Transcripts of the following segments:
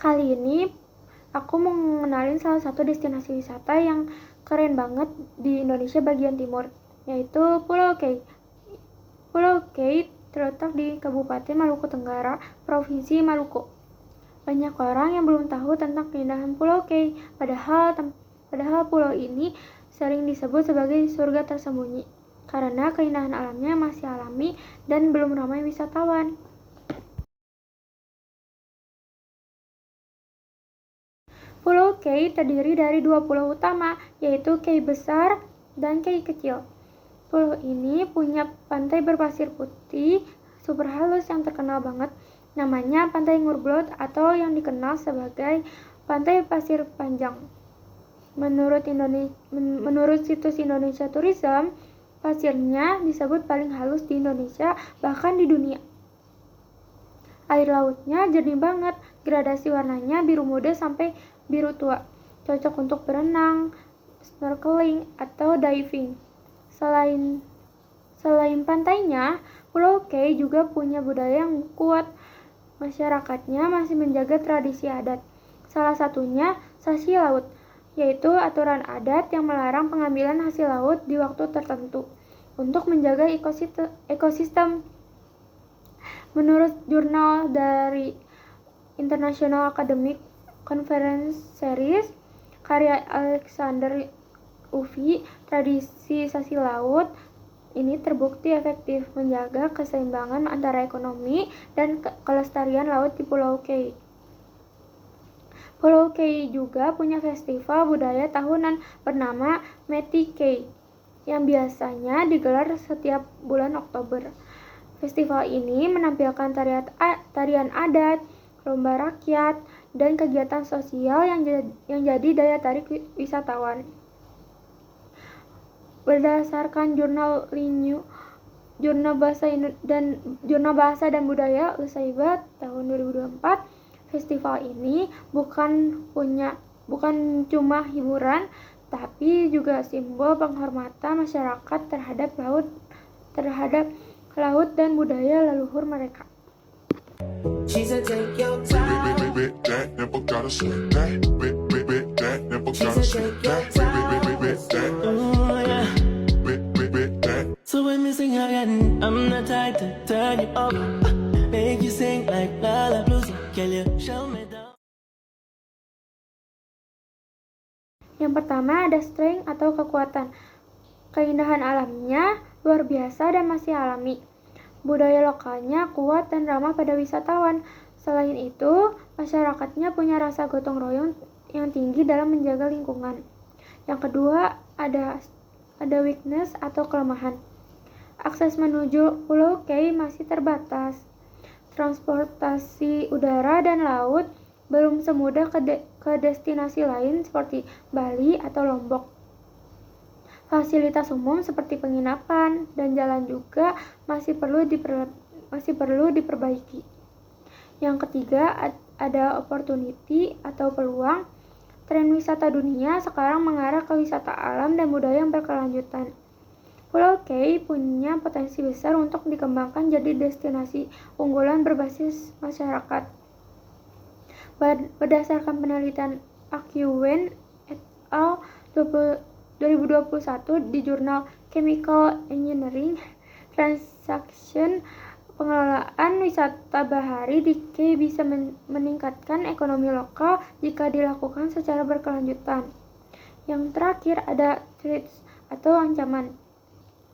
Kali ini aku mau ngenalin salah satu destinasi wisata yang keren banget di Indonesia bagian timur, yaitu Pulau K. Pulau K terletak di Kabupaten Maluku Tenggara, Provinsi Maluku. Banyak orang yang belum tahu tentang keindahan Pulau K, padahal pulau ini sering disebut sebagai surga tersembunyi karena keindahan alamnya masih alami dan belum ramai wisatawan. Pulau K terdiri dari dua pulau utama, yaitu K besar dan K kecil. Pulau ini punya pantai berpasir putih super halus yang terkenal banget, namanya Pantai Ngurblot atau yang dikenal sebagai Pantai Pasir Panjang. Menurut situs Indonesia Tourism, pasirnya disebut paling halus di Indonesia, bahkan di dunia. Air lautnya jernih banget, gradasi warnanya biru muda sampai biru tua, cocok untuk berenang, snorkeling, atau diving. Selain pantainya, Pulau K juga punya budaya yang kuat. Masyarakatnya masih menjaga tradisi adat. Salah satunya sasi laut, yaitu aturan adat yang melarang pengambilan hasil laut di waktu tertentu untuk menjaga ekosistem. Menurut jurnal dari International Academic Conference Series, karya Alexander Uvi, tradisi sasi laut ini terbukti efektif menjaga keseimbangan antara ekonomi dan kelestarian laut di Pulau K. Pulau K juga punya festival budaya tahunan bernama Meti K yang biasanya digelar setiap bulan Oktober. Festival ini menampilkan tarian adat, lomba rakyat, dan kegiatan sosial yang jadi daya tarik wisatawan. Berdasarkan jurnal Linyu, Jurnal Bahasa dan Budaya Usaiba tahun 2024, festival ini bukan cuma hiburan, tapi juga simbol penghormatan masyarakat terhadap laut dan budaya leluhur mereka. So when we sing again, I'm not trying to turn you up, make you sing like la la blues. Can you show me down? Yang pertama ada strength atau kekuatan. Keindahan alamnya luar biasa dan masih alami. Budaya lokalnya kuat dan ramah pada wisatawan. Selain itu, masyarakatnya punya rasa gotong royong yang tinggi dalam menjaga lingkungan. Yang kedua ada weakness atau kelemahan. Akses menuju Pulau K masih terbatas. Transportasi udara dan laut belum semudah ke destinasi lain seperti Bali atau Lombok. Fasilitas umum seperti penginapan dan jalan juga masih perlu diperbaiki. Yang ketiga ada opportunity atau peluang. Tren wisata dunia sekarang mengarah ke wisata alam dan budaya yang berkelanjutan. Pulau K punya potensi besar untuk dikembangkan jadi destinasi unggulan berbasis masyarakat. Berdasarkan penelitian Akyuen et al. 2021 di jurnal Chemical Engineering Transaction, pengelolaan wisata bahari di K bisa meningkatkan ekonomi lokal jika dilakukan secara berkelanjutan. Yang terakhir ada threats atau ancaman.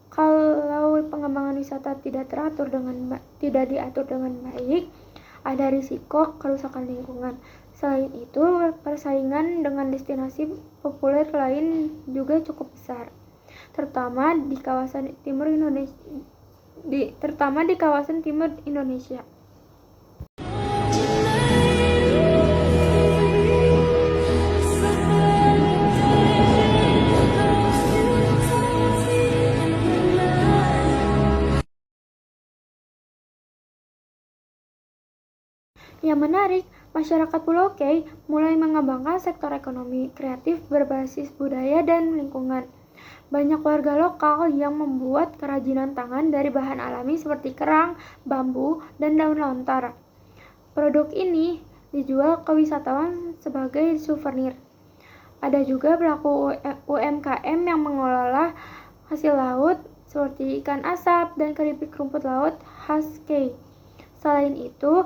Kalau pengembangan wisata tidak diatur dengan baik, ada risiko kerusakan lingkungan. Selain itu, persaingan dengan destinasi populer lain juga cukup besar, terutama di kawasan timur Indonesia. Yang menarik, masyarakat Pulau K mulai mengembangkan sektor ekonomi kreatif berbasis budaya dan lingkungan. Banyak warga lokal yang membuat kerajinan tangan dari bahan alami seperti kerang, bambu, dan daun lontar. Produk ini dijual ke wisatawan sebagai souvenir. Ada juga pelaku UMKM yang mengelola hasil laut seperti ikan asap dan keripik rumput laut khas Kei. Selain itu,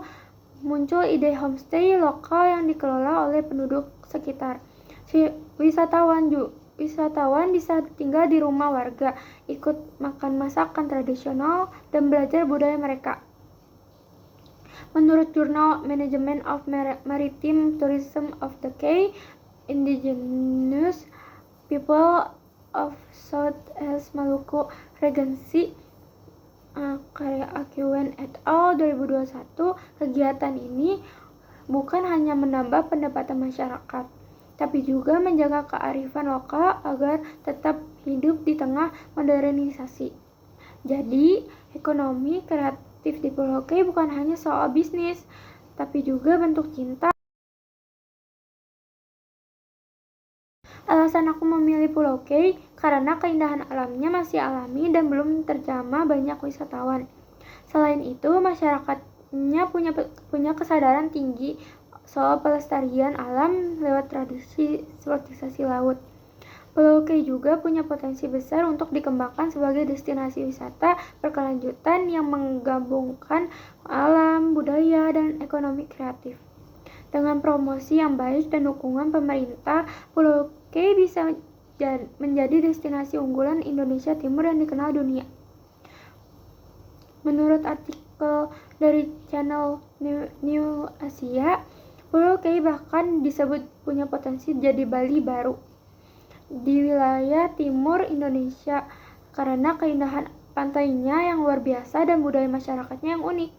muncul ide homestay lokal yang dikelola oleh penduduk sekitar. Wisatawan bisa tinggal di rumah warga, ikut makan masakan tradisional, dan belajar budaya mereka. Menurut jurnal Management of Maritime Tourism of the Kei, Indigenous People of South East Maluku Regency, karya Akuen et al. 2021, kegiatan ini bukan hanya menambah pendapatan masyarakat, tapi juga menjaga kearifan lokal agar tetap hidup di tengah modernisasi. Jadi, ekonomi kreatif di Pulau Kei bukan hanya soal bisnis, tapi juga bentuk cinta. Alasan aku memilih Pulau Kei karena keindahan alamnya masih alami dan belum terjamah banyak wisatawan. Selain itu, masyarakatnya punya kesadaran tinggi soal pelestarian alam lewat tradisi seperti sasi laut. Pulau Kei juga punya potensi besar untuk dikembangkan sebagai destinasi wisata berkelanjutan yang menggabungkan alam, budaya, dan ekonomi kreatif. Dengan promosi yang baik dan dukungan pemerintah, Pulau Kei bisa menjadi destinasi unggulan Indonesia Timur yang dikenal dunia. Menurut artikel dari channel New Asia, Pulau Kei bahkan disebut punya potensi jadi Bali baru di wilayah timur Indonesia karena keindahan pantainya yang luar biasa dan budaya masyarakatnya yang unik.